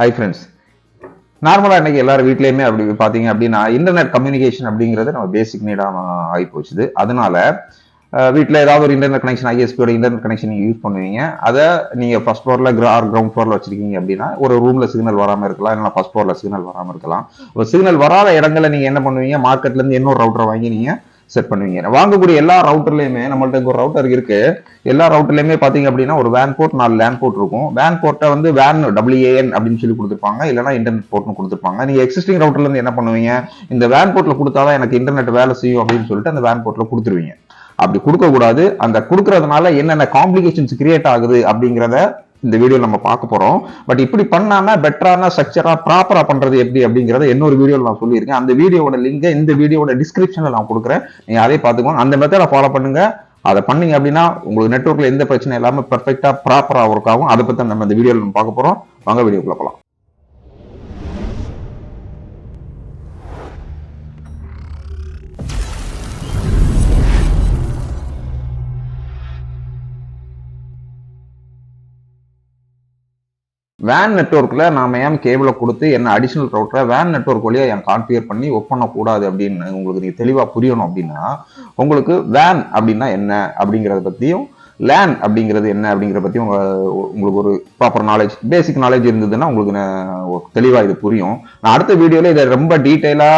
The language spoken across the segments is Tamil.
ஹை ஃப்ரெண்ட்ஸ், நார்மலாக இன்னைக்கு எல்லாரும் வீட்லேயுமே அப்படி பார்த்தீங்க அப்படின்னா இன்டர்நெட் கம்யூனிகேஷன் அப்படிங்கிறது நம்ம பேசிக் நீடாக ஆகி போச்சுது. அதனால வீட்டில் ஏதாவது ஒரு இன்டர்நெட் கனெக்ஷன் ஐஎஸ்பியோட இன்டர்நெட் கனெக்ஷன் நீங்கள் யூஸ் பண்ணுவீங்க. அதை நீங்கள் ஃபர்ஸ்ட் ஃப்ளோரில் கிரவுண்ட் ஃப்ளோரில் வச்சிருக்கீங்க அப்படின்னா ஒரு ரூமில் சிக்னல் வராமல் இருக்கலாம், இல்லைனா ஃபர்ஸ்ட் ஃப்ளோரில் சிக்னல் வராமல் இருக்கலாம். ஒரு சிக்னல் வராத இடங்களில் நீங்கள் என்ன பண்ணுவீங்க, மார்க்கெட்லேருந்து இன்னொரு ரவுட்டரை வாங்கி நீங்கள் செட் பண்ணுவீங்க. வாங்கக்கூடிய எல்லா ரவுட்டர்லயுமே நம்மள்ட்ட ஒரு ரவுட்டர் இருக்கு. எல்லா ரவுட்டர்லயுமே பாத்தீங்க அப்படின்னா ஒரு வேன் போர்ட் 4 லேன் போர்ட் இருக்கும். வேன் போர்ட்டை வந்து வேன் WAN அப்படின்னு சொல்லி கொடுத்துருப்பாங்க, இல்லைன்னா இன்டர்நெட் போர்ட்னு கொடுத்துருப்பாங்க. நீங்க எக்ஸிஸ்டிங் ரவுட்டர்ல இருந்து என்ன பண்ணுவீங்க, இந்த வேன் போர்ட்ல கொடுத்தாதான் எனக்கு இன்டர்நெட் வேலை செய்யும் அப்படின்னு சொல்லிட்டு அந்த வேன் போர்ட்ல கொடுத்துருவீங்க. அப்படி கொடுக்க கூடாது. அந்த கொடுக்கறதுனால என்னென்ன காம்ப்ளிகேஷன்ஸ் கிரியேட் ஆகுது அப்படிங்கிறத இந்த வீடியோ நம்ம பார்க்க போறோம். பட் இப்படி பண்ணாம பெட்டரான ஸ்ட்ரக்சரா ப்ராப்பரா பண்றது எப்படி அப்படிங்கறத இன்னொரு வீடியோல நான் சொல்லியிருக்கேன். அந்த வீடியோட லிங்கை இந்த வீடியோட டிஸ்கிரிப்ஷன்ல நான் கொடுக்குறேன், நீங்க அதே பார்த்துக்கோங்க. அந்த மெத்தடை ஃபாலோ பண்ணுங்க. அதை பண்ணீங்க அப்படின்னா உங்களுக்கு நெட்வொர்க்ல எந்த பிரச்சனை இல்லாம பெர்ஃபெக்டா ப்ராப்பரா ஒர்க் ஆகும். அதை பத்தி நம்ம இந்த வீடியோல நம்ம பார்க்க போறோம். வாங்க வீடியோக்குள்ள போலாம். வேன் நெட்வொர்க்ல நாம ஏன் கேபிளை கொடுத்து என்ன அடிஷனல் ரவுட்டரை வேன் நெட்வொர்க் வழியா ஏன் கான்ஃபிகர் பண்ணி ஒர்க் பண்ணக்கூடாது அப்படின்னு உங்களுக்கு நீங்க தெளிவா புரியணும் அப்படின்னா, உங்களுக்கு வேன் அப்படின்னா என்ன அப்படிங்கறத பத்தியும் லேன் அப்படிங்கிறது என்ன அப்படிங்கிற பத்தியும் உங்களுக்கு ஒரு ப்ராப்பர் நாலேஜ், பேசிக் நாலேஜ் இருந்ததுன்னா உங்களுக்கு தெளிவா இது புரியும். நான் அடுத்த வீடியோல இதை ரொம்ப டீட்டெயிலா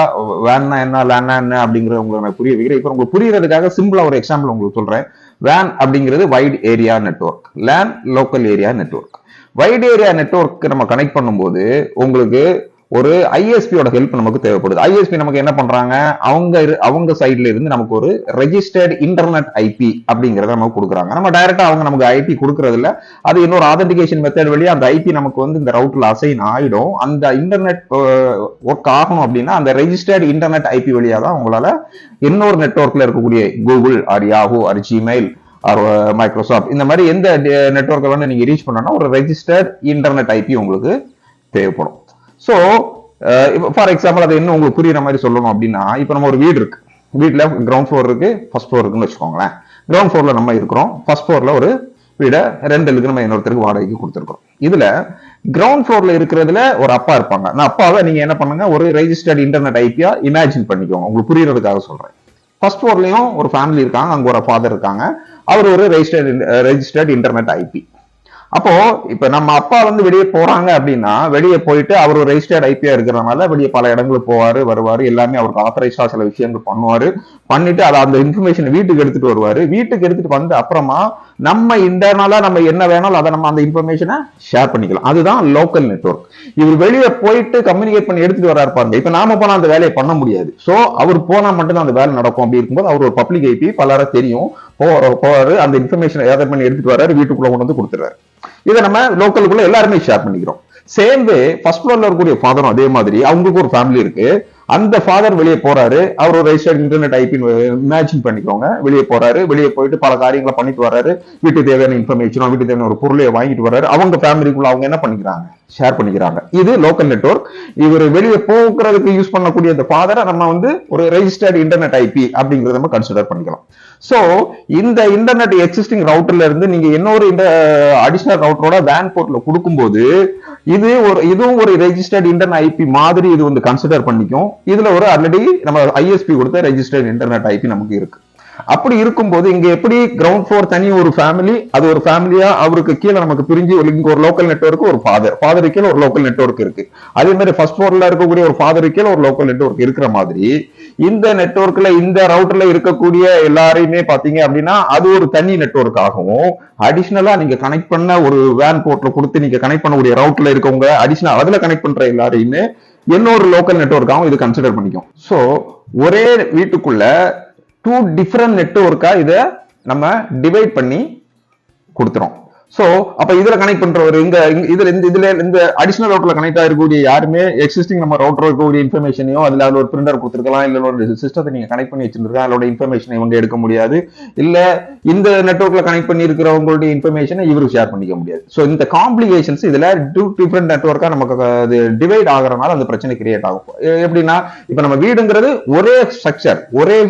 வேன்னா என்ன லேன்னா என்ன அப்படிங்கறத உங்களுக்கு நான் புரிய வைக்கிறேன். இப்போ உங்களுக்கு புரியறதுக்காக சிம்பிளா ஒரு எக்ஸாம்பிள் உங்களுக்கு சொல்றேன். வேன் அப்படிங்கிறது wide area network, LAN local area network. Wide area network நம்ம கனெக்ட் பண்ணும்போது உங்களுக்கு ஒரு ஐஎஸ்பியோட ஹெல்ப் நமக்கு தேவைப்படுது. ஐஎஸ்பி நமக்கு என்ன பண்றாங்க, அவங்க சைட்ல இருந்து நமக்கு ஒரு ரெஜிஸ்டர்ட் இன்டர்நெட் ஐபி அப்படிங்கறத நமக்கு கொடுக்குறாங்க. நம்ம டைரக்டா அவங்க நமக்கு ஐபி கொடுக்கறது இல்ல, அது இன்னொரு ஆதென்டிகேஷன் மெத்தட் வழியா அந்த ஐபி நமக்கு வந்து இந்த ரவுட்ல அசைன் ஆயிடும். அந்த இன்டர்நெட் ஒர்க் ஆகணும் அப்படின்னா அந்த ரெஜிஸ்டர்ட் இன்டர்நெட் ஐபி வழியா தான் உங்களால இன்னொரு நெட்வொர்க்ல இருக்கக்கூடிய Google or Yahoo or Gmail Microsoft இந்த மாதிரி எந்த நெட்வொர்க்கை வந்து நீங்க ரீச் பண்ணா ஒரு ரெஜிஸ்டர்ட் இன்டர்நெட் ஐபி உங்களுக்கு தேவைப்படும். ஸோ ஃபார் எக்ஸாம்பிள் அதை இன்னும் உங்களுக்கு புரியுற மாதிரி சொல்லணும் அப்படின்னா, இப்போ நம்ம ஒரு வீடு இருக்கு, வீட்டுல கிரவுண்ட் ஃப்ளோர் இருக்கு, ஃபர்ஸ்ட் ஃப்ளோர் இருக்குன்னு வச்சுக்கோங்களேன். கிரவுண்ட் ஃப்ளோர்ல நம்ம இருக்கிறோம், ஃபர்ஸ்ட் ஃப்ளோர்ல ஒரு வீடை ரெண்டலுக்கு நம்ம இன்னொருத்தருக்கு வாடகைக்கு கொடுத்துருக்கோம். இதுல கிரவுண்ட் ஃப்ளோர்ல இருக்கிறதுல ஒரு அப்பா இருப்பாங்க. நான் அப்பாவை நீங்க என்ன பண்ணுங்க, ஒரு ரெஜிஸ்டர்ட் இன்டர்நெட் ஐபியா இமேஜின் பண்ணிக்கோங்க, உங்களுக்கு புரியறதுக்காக சொல்றேன். ஃபர்ஸ்ட் ஃப்ளோர்லயும் ஒரு ஃபேமிலி இருக்காங்க, அங்க ஒரு ஃபாதர் இருக்காங்க, அவர் ஒரு ரெஜிஸ்டர்ட் இன்டர்நெட் ஐபி. அப்போ இப்ப நம்ம அப்பா வந்து வெளியே போறாங்க அப்படின்னா, வெளியே போயிட்டு அவர் ஒரு ரெஜிஸ்டர்ட் ஐபியா இருக்கிறதுனால வெளியே பல இடங்களுக்கு போவாரு வருவாரு, எல்லாமே அவருக்கு ஆத்தரைஸ்டா சில விஷயங்கள் பண்ணுவாரு. பண்ணிட்டு அதை அந்த இன்ஃபர்மேஷன் வீட்டுக்கு எடுத்துட்டு வருவாரு. வீட்டுக்கு எடுத்துட்டு வந்து அப்புறமா நம்ம இன்டர்னலா நம்ம என்ன வேணாலும் அதை நம்ம அந்த இன்ஃபர்மேஷனை ஷேர் பண்ணிக்கலாம். அதுதான் லோக்கல் நெட்வொர்க். இவர் வெளியே போயிட்டு கம்யூனிகேட் பண்ணி எடுத்துட்டு வர இருப்பாங்க. இப்ப நாம போனா அந்த வேலையை பண்ண முடியாது. சோ அவர் போனா மட்டும்தான் அந்த வேலை நடக்கும். அப்படி இருக்கும்போது அவர் ஒரு பப்ளிக் ஐபி பலரும் தெரியும், போவாரு, அந்த இன்ஃபர்மேஷனை கேதர் பண்ணி எடுத்துட்டு வர்றாரு, வீட்டுக்குள்ள கொண்டு வந்து கொடுத்துறாரு. இதை நம்ம லோக்கலுக்குள்ள எல்லாருமே ஷேர் பண்ணிக்கிறோம். சேம் வே ஃபர்ஸ்ட் ஃப்ளோர்ல இருக்கக்கூடிய ஃபாதரும் அதே மாதிரி அவங்களுக்கு ஒரு ஃபேமிலி இருக்கு. அந்த ஃபாதர் வெளியே போறாரு, அவர் ஒரு ரெஜிஸ்டர்ட் இன்டர்நெட் ஐபி இமேஜின் பண்ணிக்கோங்க, வெளியே போறாரு, வெளியே போயிட்டு பல காரியங்களை பண்ணிட்டு வர்றாரு, வீட்டுக்கு தேவையான இன்ஃபர்மேஷனோ வீட்டுக்கு தேவையான ஒரு பொருளையை வாங்கிட்டு வர்றாரு. அவங்க ஃபேமிலிக்குள்ள அவங்க என்ன பண்ணிக்கிறாங்க, ஷேர் பண்ணிக்கிறாங்க. இது லோக்கல் நெட்வொர்க். இவர் வெளியே போகிறதுக்கு யூஸ் பண்ணக்கூடிய இந்த ஃபாதரை நம்ம வந்து ஒரு ரெஜிஸ்டர்ட் இன்டர்நெட் ஐபி அப்படிங்கறத நம்ம கன்சிடர் பண்ணிக்கலாம். சோ இந்த இன்டர்நெட் எக்ஸிஸ்டிங் ரவுட்டர்ல இருந்து நீங்க இன்னொரு இந்த அடிஷனல் ரவுட்டரோட வேன் போர்ட்ல கொடுக்கும்போது இதுவும் ஒரு ரெஜிஸ்டர்ட் இன்டர்நெட் ஐபி மாதிரி இது வந்து கன்சிடர் பண்ணிக்கும். இதுல ஒரு ஆல்ரெடி நம்ம ஐஎஸ்பி கொடுத்த ரெஜிஸ்டர்ட் இன்டர்நெட் ஐபி நமக்கு இருக்கு. அப்படி இருக்கும்போது இங்க எப்படி கிரவுண்ட் ஃப்ளோர் தனி ஒரு ஃபேமிலி, அது ஒரு ஃபேமிலியா அவருக்கு கீழே நமக்கு பிரிஞ்சு இங்க ஒரு லோக்கல் நெட்வொர்க், ஒரு ஃபாதருக்கு கீழே ஒரு லோக்கல் நெட்வொர்க் இருக்கு. அதே மாதிரி ஃபர்ஸ்ட் ஃப்ளோர்ல இருக்கக்கூடிய ஒரு ஃபாதருக்கு கீழே ஒரு லோக்கல் நெட்வொர்க் இருக்கிற மாதிரி இந்த நெட்வொர்க்ல இந்த ரவுட்டர்ல இருக்கக்கூடிய எல்லாரையுமே பாத்தீங்க அப்படின்னா அது ஒரு தனி நெட்வொர்க் ஆகவும், அடிஷனலா நீங்க கனெக்ட் பண்ண ஒரு வேன் போர்ட்ல கொடுத்து நீங்க கனெக்ட் பண்ணக்கூடிய ரவுட்டர்ல இருக்கவங்க அடிஷனல் அதுல கனெக்ட் பண்ற எல்லாரையுமே இன்னொரு லோக்கல் நெட்வொர்க்காகவும் இது கன்சிடர் பண்ணிக்கும். சோ ஒரே வீட்டுக்குள்ள 2 டிஃபரண்ட் நெட்வொர்க்கா இதை நம்ம டிவைட் பண்ணி கொடுத்துறோம். சோ அப்ப இதுல கனெக்ட் பண்றவர் இதுல இந்த அடிஷனல் ரவுட்டர்ல கனெக்ட் ஆகிருக்கக்கூடிய யாருமே எக்ஸிஸ்டிங் நம்ம ரவுட்டர் இருக்கக்கூடிய இன்ஃபர்மேஷனையும் அதுல ஒரு பிரிண்டர் கொடுத்துருக்கலாம், இல்ல ஒரு சிஸ்டத்தை நீங்க கனெக்ட் பண்ணி வச்சிருக்கா அதோட இன்ஃபர்மேஷனை இவங்க எடுக்க முடியாது, இல்ல இந்த நெட்வொர்க்ல கனெக்ட் பண்ணி இருக்கிறவங்களுடைய இன்ஃபர்மேஷனை இவருக்கு ஷேர் பண்ணிக்க முடியாது. சோ இந்த காம்ப்ளிகேஷன்ஸ் இதுல 2 டிஃபரெண்ட் நெட்வொர்க்கா நமக்கு டிவைட் ஆகிறதுனால அந்த பிரச்சனை கிரியேட் ஆகும். எப்படின்னா இப்ப நம்ம வீடுங்கிறது ஒரே ஸ்ட்ரக்சர், ஒரே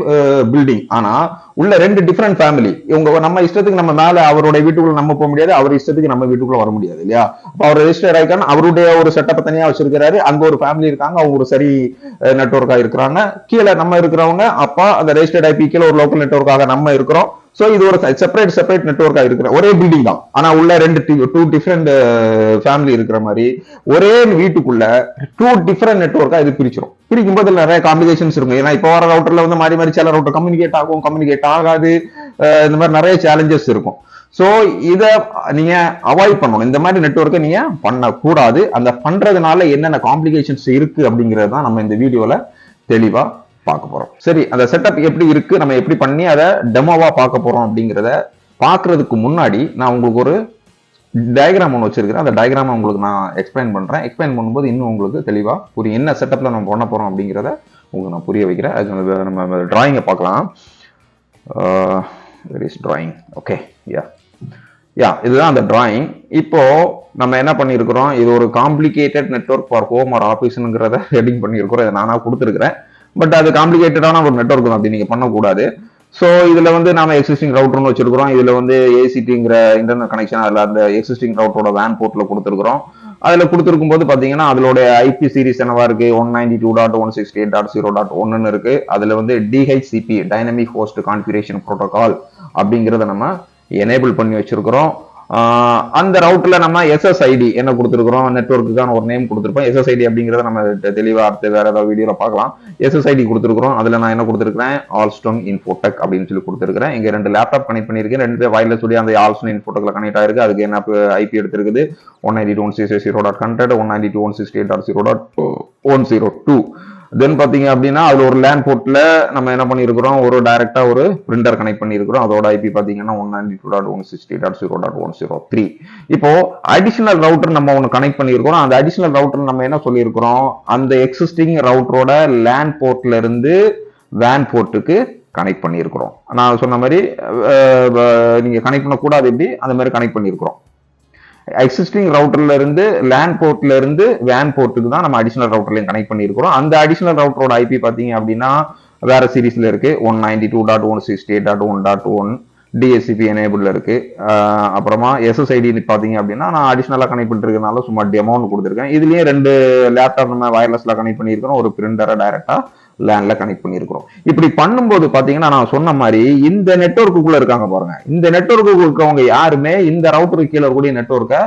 பில்டிங், ஆனா உள்ள 2 டிஃபரெண்ட் ஃபேமிலி. இவங்க நம்ம இஷ்டத்துக்கு நம்ம மேல அவருடைய வீட்டுக்குள்ள நம்ம போக முடியாது, அவர் இஷ்டத்துக்கு நம்ம வீட்டுக்குள்ள வர முடியாது இல்லையா? அப்ப அவர் ரெஜிஸ்டர் ஆயிக்கான அவருடைய ஒரு செட்டப் தனியா வச்சிருக்காரு, அங்க ஒரு ஃபேமிலி இருக்காங்க, அவங்க ஒரு சரி நெட்வொர்க்கா இருக்கிறாங்க, கீழே நம்ம இருக்கிறவங்க அப்பா அந்த ரெஜிஸ்டர்ட் ஐபி கீழே ஒரு லோக்கல் நெட்வொர்க்காக நம்ம இருக்கிறோம். சோ இது ஒரு செப்பரேட் நெட்வொர்க்கா இருக்கிற ஒரே பில்டிங் தான், ஆனா உள்ள 2 டிஃபரெண்ட் ஃபேமிலி இருக்கிற மாதிரி ஒரே வீட்டுக்குள்ள 2 டிஃபரெண்ட் நெட்வொர்க்கா இது பிரிச்சிரும். பிரிக்கும் போது நிறைய காம்ப்ளிகேஷன்ஸ் இருக்கும். ஏன்னா இப்போ வர ரவுட்டர்ல வந்து மாறி சில ரவுட்டர் கம்யூனிகேட் ஆகும், கம்யூனிகேட் ஆகாது, இந்த மாதிரி நிறைய சேலஞ்சஸ் இருக்கும். சோ இத நீங்க அவாய்ட் பண்ணணும். இந்த மாதிரி நெட்வொர்க்கை நீங்க பண்ணக்கூடாது. அந்த பண்றதுனால என்னென்ன காம்ப்ளிகேஷன்ஸ் இருக்கு அப்படிங்கறது தான் நம்ம இந்த வீடியோல தெளிவா பார்க்க போறோம். சரி, அந்த செட்டப் எப்படி இருக்கு, நம்ம எப்படி பண்ணி அதை டெமோவா பார்க்க போறோம் அப்படிங்கிறத பார்க்கறதுக்கு முன்னாடி நான் உங்களுக்கு ஒரு டயக்ராம் ஒன்று வச்சிருக்கிறேன். அந்த டயக்ராம் உங்களுக்கு நான் எக்ஸ்பிளைன் பண்றேன். எக்ஸ்பிளைன் பண்ணும்போது இன்னும் உங்களுக்கு தெளிவா புரியும் என்ன செட்டப்ல நம்ம பண்ண போறோம் அப்படிங்கிறத உங்களுக்கு நான் புரிய வைக்கிறேன். அது நம்ம டிராயிங்கை பார்க்கலாம். Where is drawing? Okay, yeah, இதுதான் அந்த டிராயிங். இப்போ நம்ம என்ன பண்ணியிருக்கிறோம், இது ஒரு complicated network for home or ஆஃபீஸ்ங்கிறத ஹெட்டிங் பண்ணியிருக்கிறோம். இதை நானா கொடுத்துருக்கிறேன். பட் அது காம்ப்ளிகேட்டடான ஒரு நெட்வொர்க் தான், அப்படி நீங்க பண்ணக்கூடாது. ஸோ இதுல வந்து நாம எக்ஸிஸ்டிங் ரவுட்டர்னு வச்சிருக்கிறோம். இதுல வந்து ஏசிடிங்கிற இன்டர்நெட் கனெக்ஷன் அதில் அந்த எக்ஸிஸ்டிங் ரவுட்டரோட வேன் போர்ட்ல கொடுத்துருக்கிறோம். அதுல கொடுத்துருக்கும் போது பாத்தீங்கன்னா அதோட ஐபி சீரிஸ் என்னவா இருக்கு, 192.168.0.1 இருக்கு. அதுல வந்து DHCP dynamic host configuration protocol அப்படிங்கிறத நம்ம எனேபிள் பண்ணி வச்சிருக்கிறோம். அந்த ரவுட்டர்ல நம்ம எஸ்எஸ்ஐடி என்ன கொடுத்துருக்கிறோம், நெட்வொர்க்குக்கான ஒரு நேம் கொடுத்துருப்போம். எஸ்எஸ்ஐடி அப்படிங்கிறத நம்ம தெளிவா அடுத்து வேற ஏதாவது வீடியோல பார்க்கலாம். எஸ்எஸ்ஐடி கொடுத்துருக்கிறோம். அதுல நான் என்ன கொடுத்துருக்கேன், ஆல்ஸ்டன் இன்ஃபோடெக் அப்படின்னு சொல்லி கொடுத்துருக்கேன். இங்க 2 லேப்டாப் கனெக்ட் பண்ணிருக்கேன். 2 வயர்லெஸ் சொல்லி அந்த ஆல்ஸ்டன் இன்ஃபோடெக்ல கனெக்ட் ஆயிருக்கு. அதுக்கு என்ன ஐபி எடுத்திருக்குது, 192.168.0.100, 192.168.0.102. தென் பாத்தீங்க அப்படின்னா அதுல ஒரு லேண்ட் போர்ட்ல நம்ம என்ன பண்ணிருக்கிறோம், ஒரு டைரக்டா ஒரு பிரிண்டர் கனெக்ட் பண்ணிருக்கிறோம். அதோட ஐபி பாத்தீங்கன்னா 192.168.0.103. இப்போ அடிஷனல் ரவுட்டர் நம்ம ஒன்னு கனெக்ட் பண்ணிருக்கிறோம். அந்த அடிஷனல் ரவுட்டர் நம்ம என்ன சொல்லியிருக்கிறோம், அந்த எக்ஸிஸ்டிங் ரவுட்டரோட லேண்ட் போர்ட்ல இருந்து வேன் போர்ட்டுக்கு கனெக்ட் பண்ணிருக்கிறோம். நான் சொன்ன மாதிரி நீங்க கனெக்ட் பண்ணக்கூடாது, எப்படி அந்த மாதிரி கனெக்ட் பண்ணிருக்கிறோம். எக்ஸிஸ்டிங் ரவுட்டர்ல இருந்து லேண்ட் போர்ட்ல இருந்து வேன் போர்ட்டுக்கு தான் நம்ம அடிஷனல் ரவுட்டர்லையும் கனெக்ட் பண்ணிருக்கிறோம். அந்த அடிஷனல் ரவுட்டரோட ஐபி பாத்தீங்க அப்படின்னா வேற சீரீஸ்ல இருக்கு, 192.168.1.1 டிஎஸ்சிபி எனேபிள்ல இருக்கு. அப்புறமா எஸ்எஸ்ஐடி பாத்தீங்க அப்படின்னா நான் அடிஷனலா கனெக்ட் பண்ணிருக்கனால சும்மா டெமோன்னு கொடுத்துருக்கேன். இதுலயே 2 லேப்டாப் நம்ம வயர்லெஸ்ல கனெக்ட் பண்ணிருக்கிறோம், ஒரு பிரிண்டரை டைரக்டா லேண்ட்ல கனெக்ட் பண்ணிருக்கிறோம். இப்படி பண்ணும்போது பாத்தீங்கன்னா நான் சொன்ன மாதிரி இந்த நெட்வொர்க்குள்ள இருக்காங்க பாருங்க, இந்த நெட்வொர்க்குள்ள இருக்கவங்க யாருமே இந்த ரவுட்டருக்கு கீழே கூடிய நெட்வொர்க்கை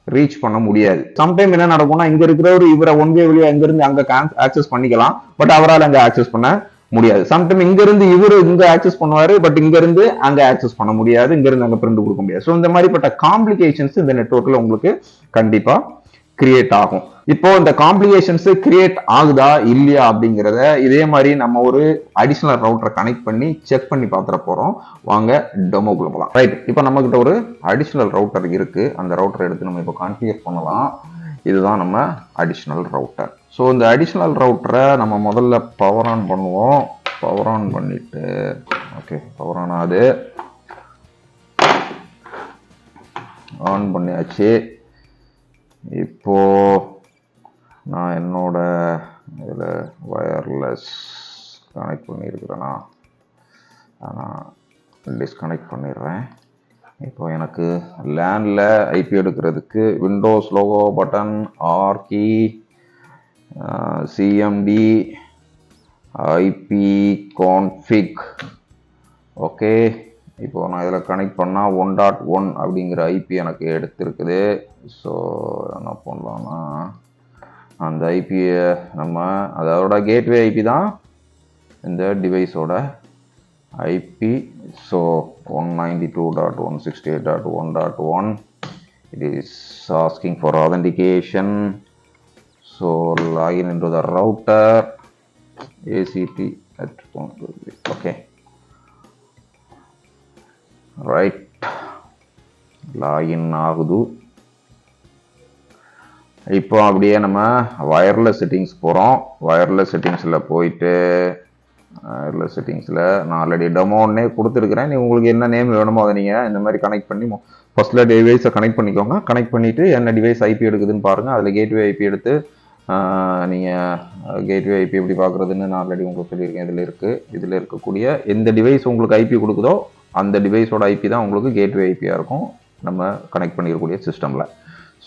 ரீச் பண்ண முடியாது. சம்டைம் என்ன நடக்கும்னா இங்க இருக்கிறவர் இவரை ஒன்வே வழியா இங்க இருந்து அங்க ஆக்சஸ் பண்ணிக்கலாம், பட் அவரால் அங்க ஆக்சஸ் பண்ண முடியாது. சம்டைம் இங்க இருந்து இவரு இங்க ஆக்சஸ் பண்ணுவாரு, பட் இங்க இருந்து அங்க ஆக்சஸ் பண்ண முடியாது, இங்க இருந்து அங்க பிரிண்ட் கொடுக்க முடியாது. ஸோ இந்த மாதிரிப்பட்ட காம்ப்ளிகேஷன்ஸ் இந்த நெட்வொர்க்ல உங்களுக்கு கண்டிப்பா கிரியேட் ஆகும். இப்போ இந்த காம்ப்ளிகேஷன்ஸ் கிரியேட் ஆகுதா இல்லையா அப்படிங்கிறத இதே மாதிரி நம்ம ஒரு அடிஷனல் ரவுட்டர் கனெக்ட் பண்ணி செக் பண்ணி பார்த்துட போறோம். வாங்க டெமோக்குள்ள போகலாம். ரைட், இப்போ நம்ம கிட்ட ஒரு அடிஷனல் ரவுட்டர் இருக்கு. அந்த ரவுட்டர் எடுத்து நம்ம இப்போ கான்ஃபிகர் பண்ணலாம். இதுதான் நம்ம அடிஷனல் ரவுட்டர். ஸோ இந்த அடிஷனல் ரவுட்டரை நம்ம முதல்ல பவர் ஆன் பண்ணுவோம். பவர் ஆன் பண்ணிட்டு ஓகே, பவர் ஆன் ஆகுது, ஆன் பண்ணியாச்சு. இப்போ நான் என்னோட இதில் வயர்லெஸ் கனெக்ட் பண்ணியிருக்கிறேன்னா நான் டிஸ்கனெக்ட் பண்ணிடுறேன். இப்போ எனக்கு லேண்டில் ஐபி எடுக்கிறதுக்கு Windows logo button, R key, CMD, IP config. Okay, இப்போ நான் இதில் கனெக்ட் பண்ணால் 1.1 அப்படிங்கிற ஐபி எனக்கு எடுத்திருக்குது. ஸோ என்ன பண்ணலாம்னா அந்த ஐபியை நம்ம அதோட கேட்வே ஐபி தான் இந்த டிவைஸோட IP. So 192.168.1.1. it is asking for authentication. So login into the router ACT at 123. Okay, right, login ஆகுது. இப்போ அப்படியே நம்ம வயர்லெஸ் செட்டிங்ஸ் போகிறோம். வயர்லெஸ் செட்டிங்ஸில் போயிட்டு வயர்லெஸ் செட்டிங்ஸில் நான் ஆல்ரெடி டெமோன்னே கொடுத்துருக்குறேன். நீ உங்களுக்கு என்ன நேம் வேணுமோ அதை நீங்கள் இந்த மாதிரி கனெக்ட் பண்ணி ஃபர்ஸ்ட்டில் டிவைஸை கனெக்ட் பண்ணிக்கோங்க. கனெக்ட் பண்ணிவிட்டு என்ன டிவைஸ் ஐபி எடுக்குதுன்னு பாருங்கள். அதில் கேட்வே ஐபி எடுத்து நீங்கள் கேட்வே ஐபி எப்படி பார்க்குறதுன்னு நான் ஆல்ரெடி உங்களுக்கு சொல்லியிருக்கேன். இதில் இருக்கக்கூடிய எந்த டிவைஸ் உங்களுக்கு ஐபி கொடுக்குதோ அந்த டிவைஸோட ஐபி தான் உங்களுக்கு கேட்வே ஐபியாக இருக்கும் நம்ம கனெக்ட் பண்ணியிருக்கக்கூடிய சிஸ்டமில்.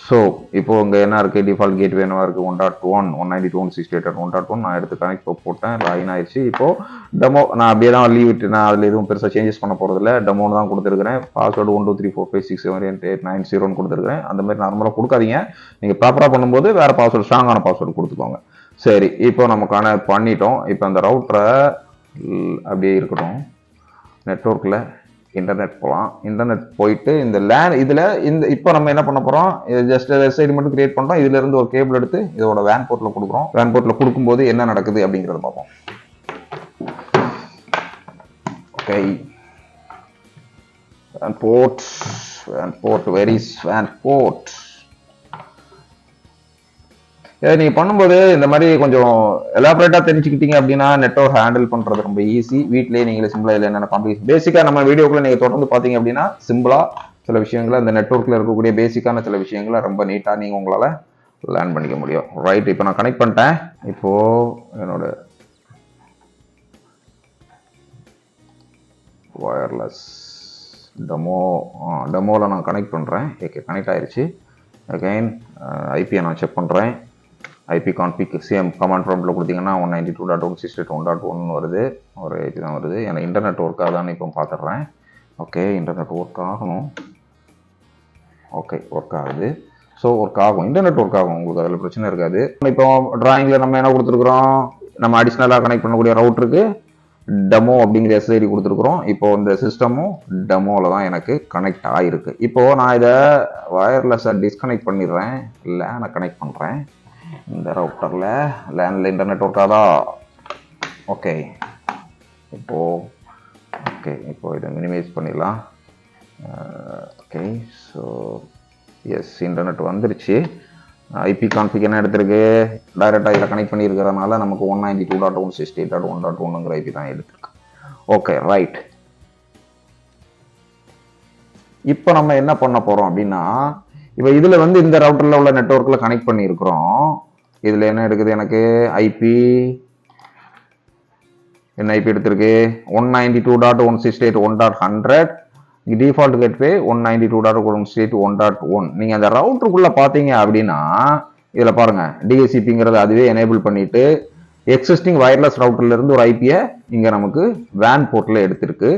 ஸோ இப்போ இங்கே என்ன இருக்குது, டிஃபால்ட் கேட்வே என்னவா இருக்குது, 1.1 192.168.1.1 நான் எடுத்து கனெக்ட் போட்டேன், லாகின் ஆயிடுச்சு. இப்போது டெமோ நான் அப்படியே தான் லீவ் விட்டு நான் அதில் எதுவும் பெருசாக சேஞ்சஸ் பண்ண போகிறதில்ல. டெமோன்னு தான் கொடுத்துருக்கிறேன். பாஸ்வேர்டு 1 2 3 4 5 6 7 8 8 9 0ன்னு கொடுத்துருக்கிறேன். அந்த மாதிரி நார்மலாக கொடுக்காதீங்க. நீங்கள் ப்ராப்பராக பண்ணும்போது வேறு பாஸ்வேர்டு, ஸ்ட்ராங்கான பாஸ்வேர்டு கொடுத்துக்கோங்க. சரி, இப்போ நம்ம கனெக்ட் பண்ணிட்டோம். இப்போ அந்த ரவுட்டரை அப்படியே இருக்கட்டும், நெட்வொர்க்கில் இன்டர்நெட் போகலாம். இன்டர்நெட் போயிட்டு இந்த லேன் இதில் இப்போ நம்ம என்ன பண்ண போகிறோம், ஜஸ்ட் வெப்சைட் மட்டும் கிரியேட் பண்ணுறோம். இதுலேருந்து ஒரு கேபிள் எடுத்து இதோட வேன் போர்ட்டில் கொடுக்குறோம். வேன் போர்ட்டில் கொடுக்கும்போது என்ன நடக்குது அப்படிங்கிறத பார்ப்போம். Okay, van board where is van board. நீங்கள் பண்ணும்போது இந்த மாதிரி கொஞ்சம் எலாபரேட்டாக தெரிஞ்சுக்கிட்டீங்க அப்படின்னா நெட்வொர்க் ஹேண்டில் பண்ணுறது ரொம்ப ஈஸி. வீட்டிலேயே நீங்களே சிம்பிளாக இல்லை என்னென்ன காம்ப்ளிகேஷன் பேசிக்காக நம்ம வீடியோக்குள்ள நீங்கள் தொடர்ந்து பார்த்தீங்க அப்படின்னா சிம்பிளாக சில விஷயங்களை, இந்த நெட்வொர்க்கில் இருக்கக்கூடிய பேசிக்கான சில விஷயங்களை ரொம்ப நீட்டாக நீங்கள் உங்களால் லேர்ன் பண்ணிக்க முடியும். ரைட், இப்போ நான் கனெக்ட் பண்ணிட்டேன். இப்போது என்னோட வயர்லெஸ் டெமோவில் நான் கனெக்ட் பண்ணுறேன். ஓகே, கனெக்ட் ஆயிடுச்சு. அகைன் ஐபியை நான் செக் பண்ணுறேன். ஐபி கான்ஃபிக் சேம் கமாண்ட் ப்ராம்ப்டில் கொடுத்தீங்கன்னா 192.168.1.1 வருது. ஒரு ஐபி தான் வருது. ஏன்னா இன்டர்நெட் ஒர்க் ஆகுதான்னு இப்போ பார்த்துட்றேன். ஓகே, இன்டர்நெட் ஒர்க் ஆகணும். ஓகே, ஒர்க் ஆகுது. ஸோ ஒர்க் ஆகும், இன்டர்நெட் ஒர்க் ஆகும், உங்களுக்கு அதில் பிரச்சனை இருக்காது. இப்போ ட்ராயிங்கில் நம்ம என்ன கொடுத்துருக்குறோம், நம்ம அடிஷ்னலாக கனெக்ட் பண்ணக்கூடிய ரவுட்டருக்கு டெமோ அப்படிங்கிற எஸ்ஐடி கொடுத்துருக்குறோம். இப்போ இந்த சிஸ்டமும் டெமோவில் தான் எனக்கு கனெக்ட் ஆகிருக்கு. இப்போது நான் இதை வயர்லெஸ்ஸாக டிஸ்கனெக்ட் பண்ணிடுறேன், லேனை கனெக்ட் பண்ணுறேன். இந்த ரவுட்டரில் லேனில் இன்டர்நெட் ஒர்க் ஆகுதா? ஓகே, இப்போ இதை மினிமைஸ் பண்ணிடலாம். ஓகே, ஸோ எஸ், இன்டர்நெட் வந்துருச்சு. ஐபி கான்ஃபிக் என்ன எடுத்திருக்கு, டைரெக்டாக இதில் கனெக்ட் பண்ணியிருக்கிறதுனால நமக்கு 192.168.1.1ங்கிற ஐபி தான் எடுத்திருக்கு. Okay, right. இப்போ நம்ம என்ன பண்ண போகிறோம் அப்படின்னா, இப்போ இதில் இந்த ரவுட்டரில் உள்ள நெட்வொர்க்கில் கனெக்ட் பண்ணியிருக்கிறோம். இதில் என்ன எடுக்குது, எனக்கு ஐபி என்ன ஐபி எடுத்திருக்கு, 192.168.1.100. Default gateway 192.168.1.1. நீங்கள் அந்த ரவுட்டருக்குள்ளே பார்த்தீங்க அப்படின்னா இதில் பாருங்கள், டிஎஸ்சிபிங்கிறது அதுவே எனேபிள் பண்ணிட்டு எக்ஸிஸ்டிங் வயர்லெஸ் ரவுட்டர்லேருந்து ஒரு ஐபியை இங்கே நமக்கு வேன் போர்ட்டில் எடுத்திருக்கு.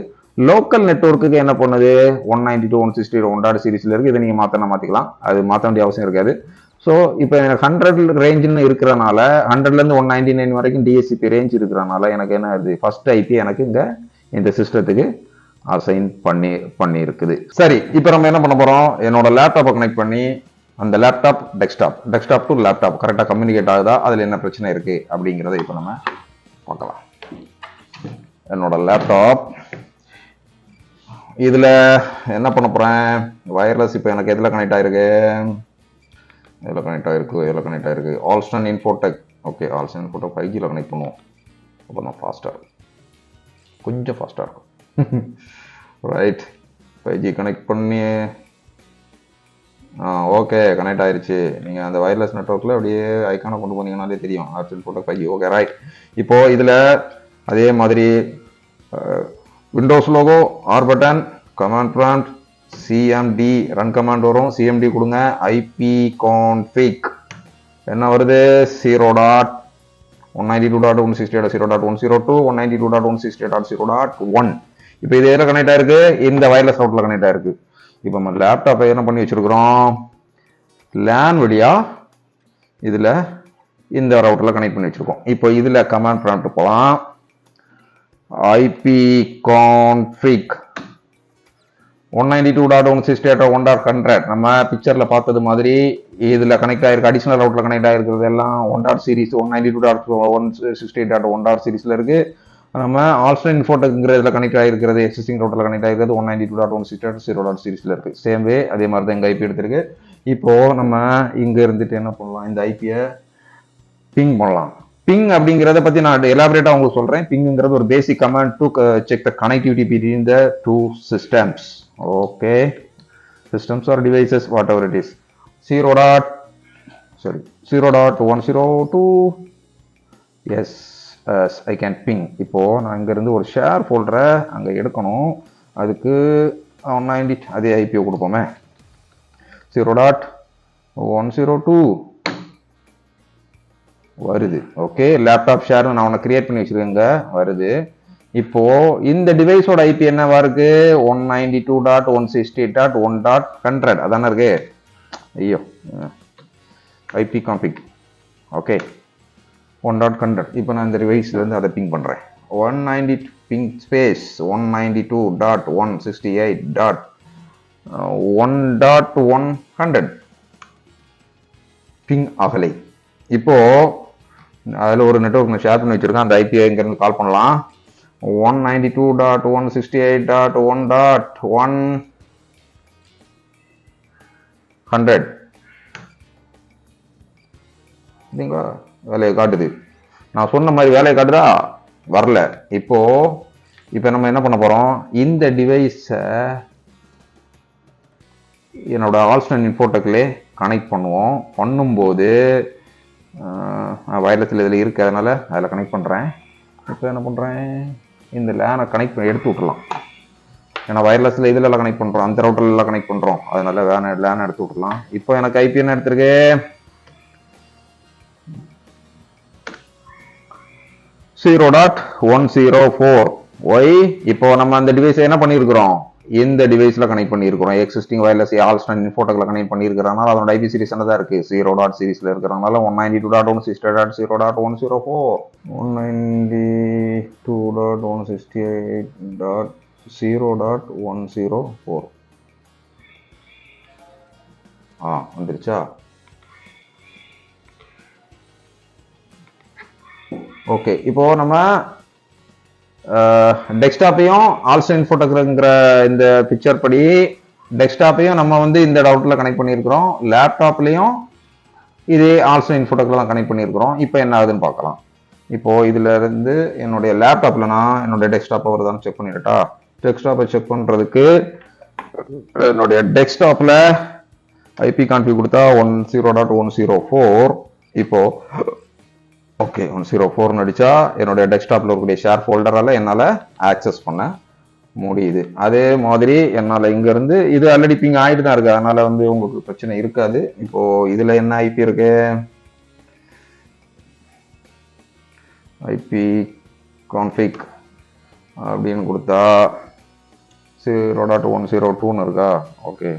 லோக்கல் நெட்வொர்க்குக்கு என்ன பண்ணுது, 192.168.1.0 சீரீஸில் இருக்குது. இதை நீங்கள் மாற்றிக்கலாம், அது மாற்ற வேண்டிய அவசியம் இருக்காது. ஸோ இப்போ எனக்கு 100 ரேஞ்சுன்னு இருக்கிறனால 100லேருந்து 199 வரைக்கும் டிஎஸ்சிபி ரேஞ்ச் இருக்கிறனால எனக்கு என்ன ஆகுது, ஃபர்ஸ்ட் ஐபி எனக்கு இங்கே இந்த சிஸ்டத்துக்கு அசைன் பண்ணி இருக்குது. சரி, இப்போ நம்ம என்ன பண்ண போகிறோம், என்னோட லேப்டாப்பை கனெக்ட் பண்ணி அந்த லேப்டாப் டெஸ்க்டாப் டு லேப்டாப் கரெக்டாக கம்யூனிகேட் ஆகுதா, அதில் என்ன பிரச்சனை இருக்குது அப்படிங்கிறத இப்போ நம்ம பார்க்கலாம். என்னோட லேப்டாப் இதில் என்ன பண்ண போகிறேன், வயர்லெஸ் இப்போ எனக்கு எதில் கனெக்ட் ஆகிருக்கு, இதில் கனெக்ட் ஆகிருக்கு Alston Infotech. Okay, Alston Infotech 5Gயில் கனெக்ட் பண்ணுவோம். அப்போ தான் கொஞ்சம் ஃபாஸ்ட்டாக இருக்கும். ரைட், 5G கனெக்ட் பண்ணி ஓகே, கனெக்ட் ஆயிடுச்சு. நீங்கள் அந்த வயர்லெஸ் நெட்வொர்க்கில் அப்படியே ஐக்கானை கொண்டு போனீங்கன்னாலே தெரியும் Alston Infotech 5G. Okay, right. இப்போது இதில் அதே மாதிரி Windows logo, R button, command prompt, CMD run command வரும். சிஎம்டி கொடுங்க. ஐபி கான்ஃபிக் என்ன வருது, 0.192.168.0.102 192.168.0.1. இப்போ இது எதில் கனெக்ட் ஆயிருக்கு, இந்த வயர்லெஸ் ரவுட்டரில் கனெக்ட் ஆயிருக்கு. இப்போ நம்ம லேப்டாப்பை என்ன பண்ணி வச்சிருக்கிறோம், லேன் வழியா இதில் இந்த ரவுட்டரில் கனெக்ட் பண்ணி வச்சிருக்கோம். இப்போ இதில் கமாண்ட் ப்ராம்ப்ட் போகலாம். ஐபி கான்ஃபிக் 192.168.1.100 நம்ம பிக்சரில் பார்த்தது மாதிரி இதில் கனெக்ட் ஆகிருக்கு. அடிஷனல் ரவுட்டில் கனெக்ட் ஆகிருக்கிறது எல்லாம் 1.0 சீரிஸ் 192.168.1.0 சீரிஸில் இருக்குது. நம்ம ஆல்ஸ்டன் இன்ஃபோடெக்ங்கிற இதில் கனெக்ட் ஆகிருக்கிறது, எக்ஸிஸ்டிங் ரவுட்டில் கனெக்ட் ஆகிருக்கிறது 192.168.0.0 சீரிஸில் இருக்குது. சேம் வே அதே மாதிரி தான் எங்கள் ஐபி எடுத்திருக்கு. இப்போது நம்ம இங்கே இருந்துட்டு என்ன பண்ணலாம், இந்த ஐபியை பிங் பண்ணலாம். பிங் அப்படிங்கிறத பற்றி நான் எலாபரேட்டாக உங்களுக்கு சொல்கிறேன். பிங்கிறது ஒரு basic command to check the connectivity between the two systems. Okay, systems or devices, whatever it is. 0. sorry 0.102 yes I can ping. இப்போ நான் இங்க இருந்து ஒரு ஷேர் ஃபோல்டரை அங்க எடுக்கணும். அதுக்கு 190 அதே ஐபிஓ கொடுப்போமே 0.102 வருது. ஓகே, லேப்டாப் ஷேர் நான் உன்னை கிரியேட் பண்ணி வச்சிருக்கேங்க வருது. இப்போ இந்த டிவைஸோட ஐபி என்னவா இருக்கு 192.168.1.100 அதானே இருக்கு. ஐயோ ஐபி கான்ஃபிக் ஓகே 1.100. இப்போ நான் இந்த டிவைஸ்ல இருந்து அதை பிங் பண்றேன் 190 பிங் ஸ்பேஸ் 192.168.1.100 பிங் ஆகலை. இப்போ அதுல ஒரு நெட்வொர்க் ஷேர் பண்ணி வச்சிருக்கேன். அந்த ஐபி இங்க இருந்து கால் பண்ணலாம் 192.168.1.100 வேலையை காட்டுது. நான் சொன்ன மாதிரி வேலையை காட்டுதா வரல. இப்போ நம்ம என்ன பண்ண போறோம் இந்த டிவைஸை என்னோட ஆல்ஸ்டன் இன்ஃபோடெக்லே கனெக்ட் பண்ணுவோம். பண்ணும்போது வயர்லெஸ்ல இதில் இருக்கு அதனால அதில் கனெக்ட் பண்ணுறேன். இப்போ என்ன பண்ணுறேன் இந்த லேனை கனெக்ட் பண்ணி எடுத்து விட்டுலாம். ஏன்னா வயர்லெஸ்ல இதில் எல்லாம் கனெக்ட் பண்ணுறோம் அந்த ரவுட்டர்ல எல்லாம் கனெக்ட் பண்ணுறோம் அதனால லேனை எடுத்து விட்டுலாம். இப்போ எனக்கு ஐபி என்ன எடுத்திருக்கு 0.104 ஒய். இப்போ நம்ம அந்த டிவைஸை என்ன பண்ணியிருக்கிறோம் இந்த டிவைஸ்ல கனெக்ட் பண்ணியிருக்கிறோம். எக்ஸிஸ்டிங் வயர்லெஸ் ஆல்ஸ்டன் இன்ஃபோடெக்ல கனெக்ட் பண்ணியிருக்கிறனால அதோட ஐபி சீரிஸ் என்னதான் இருக்கு 0. சீரிஸ்ல இருக்கிறனால 192.168.0.104 192.168.0.104 வந்துருச்சா. ஓகே, இப்போ நம்ம டெஸ்க்டாப்பையும் ஆல்ஸ்டன் இன்ஃபோடெக்ங்கிற இந்த பிக்சர் படி டெஸ்க்டாப்பையும் நம்ம வந்து இந்த ரவுட்டர்ல கனெக்ட் பண்ணியிருக்கிறோம். லேப்டாப்லையும் இதே ஆல்ஸ்டன் இன்ஃபோடெக்ல தான் கனெக்ட் பண்ணியிருக்கிறோம். இப்போ என்ன ஆகுதுன்னு பார்க்கலாம். இப்போ இதுல இருந்து என்னுடைய லேப்டாப்ல நான் என்னுடைய டெஸ்க்டாப்பை வருதான்னு செக் பண்ணிட்டா. டெஸ்க்டாப்பை செக் பண்றதுக்கு என்னுடைய டெஸ்க்டாப்ல ஐபி கான்ஃபிக் கொடுத்தா 10.104. இப்போ ஓகே 104 அடிச்சா என்னுடைய டெஸ்க்டாப்ல இருக்கக்கூடிய ஷேர் ஃபோல்டரால என்னால ஆக்சஸ் பண்ண முடியுது. அதே மாதிரி என்னால இங்க இருந்து இது ஆல்ரெடி பிங் ஆயிட்டு தான் இருக்கு அதனால வந்து உங்களுக்கு பிரச்சனை இருக்காது. இப்போ இதுல என்ன ஐபி இருக்கு ஐபி கான்ஃபிக் அப்படின்னு கொடுத்தா 0.102 இருக்கா. ஓகே,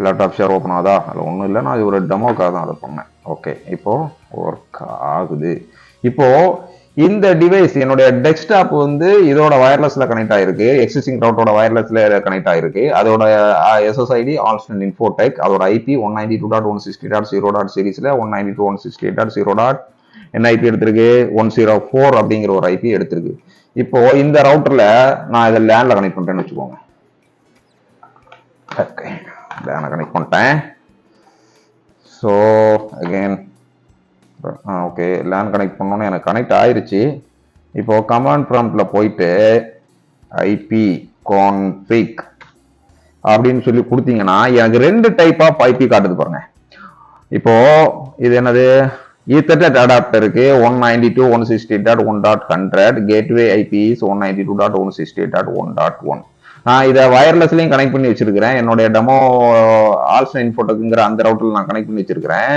லேப்டாப் ஷேர் ஓப்பன் ஆகுதா அதில் ஒன்றும் இல்லை. நான் இது ஒரு டெமோக்காக தான் அதை பண்ணேன். ஓகே, இப்போ ஒர்க் ஆகுது. இப்போ இந்த டிவைஸ் என்னுடைய டெஸ்க்டாப் வந்து இதோட வயர்லெஸ்ல கனெக்ட் ஆயிருக்கு. எக்ஸிஸ்டிங் ரவுட்டரோட வயர்லெஸ்ல கனெக்ட் ஆயிருக்கு. அதோட எஸ்எஸ்ஐடி ஆல்ஸ்டன் இன்ஃபோடெக். அதோட ஐபி 192.168.0. சீரிஸ்ல 192.168.0. என்ன ஐபி எடுத்திருக்கு 104 அப்படிங்கிற ஒரு ஐபி எடுத்திருக்கு. இப்போ இந்த ரவுட்டர்ல நான் இதை லேன்ல கனெக்ட் பண்றேன்னு வச்சுக்கோங்க. ஓகே, லேனை கனெக்ட் பண்ணிட்டேன். So again okay LAN connect பண்ணோன்னு எனக்கு கனெக்ட் ஆயிருச்சு. இப்போ கமாண்ட் ப்ராம்ப்ட்ல போயிட்டு ஐபி கான்ஃபிக் அப்படின்னு சொல்லி கொடுத்தீங்கன்னா எனக்கு 2 டைப் ஆஃப் ஐபி காட்டுது பாருங்க. இப்போ இது என்னது ஈத்தர்நெட் அடாப்டருக்கு 192.168.1.100 கேட்வே ஐபி 192.168.1.1. நான் இதை வயர்லெஸ்லையும் கனெக்ட் பண்ணி வச்சிருக்கிறேன். என்னுடைய டெமோ ஆல்ஸ்டன் இன்ஃபோடெக்ங்கிற அந்த ரவுட்டர்ல நான் கனெக்ட் பண்ணி வச்சிருக்கிறேன்.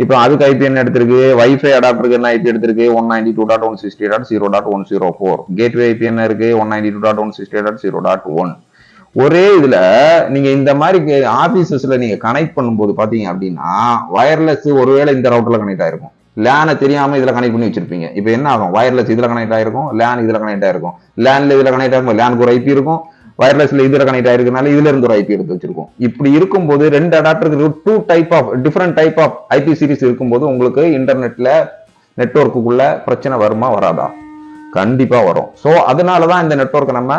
இப்போ அதுக்கு ஐபி என்ன எடுத்திருக்கு வைஃபை அடாப்டருக்கு என்ன ஐபி எடுத்திருக்கு 192.168.0.104. கேட்வே ஐபி என்ன இருக்கு 192.168.0.1. ஒரே இதுல நீங்க இந்த மாதிரி ஆபீசஸ்ல நீங்க கனெக்ட் பண்ணும்போது பாத்தீங்க அப்படின்னா வயர்லெஸ் ஒருவேளை இந்த ரவுட்டர்ல கனெக்ட் ஆயிருக்கும். லேனை தெரியாம இதுல கனெக்ட் பண்ணி வச்சிருப்பீங்க. இப்போ என்ன ஆகும் வயர்லெஸ் இதுல கனெக்ட் ஆயிருக்கும் லேன் இதுல கனெக்ட் ஆயிருக்கும். லேன்ல இதுல கனெக்ட் ஆயிருக்கும் லேனுக்கு ஒரு ஐபி இருக்கும். வயர்லெஸ்ல இதுல கனெக்ட் ஆயிருக்கனால இதுல இருந்து ஒரு ஐபி எடுத்து வச்சிருக்கோம். இப்படி இருக்கும்போது 2 அடாப்டருக்கு 2 type of different type of IP series இருக்கும்போது உங்களுக்கு இன்டர்நெட்ல நெட்வொர்க்குள்ள பிரச்சனை வருமா வராதா? கண்டிப்பா வரும். ஸோ அதனாலதான் இந்த நெட்வொர்க்கை நம்ம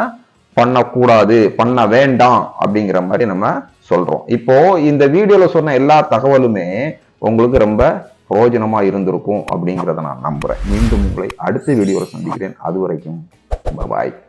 பண்ணக்கூடாது பண்ண வேண்டாம் அப்படிங்கிற மாதிரி நம்ம சொல்றோம். இப்போ இந்த வீடியோல சொன்ன எல்லா தகவலுமே உங்களுக்கு ரொம்ப பிரயோஜனமா இருந்திருக்கும் அப்படிங்கிறத நான் நம்புறேன். மீண்டும் உங்களை அடுத்த வீடியோல சந்திக்கிறேன். அது வரைக்கும் பாய்.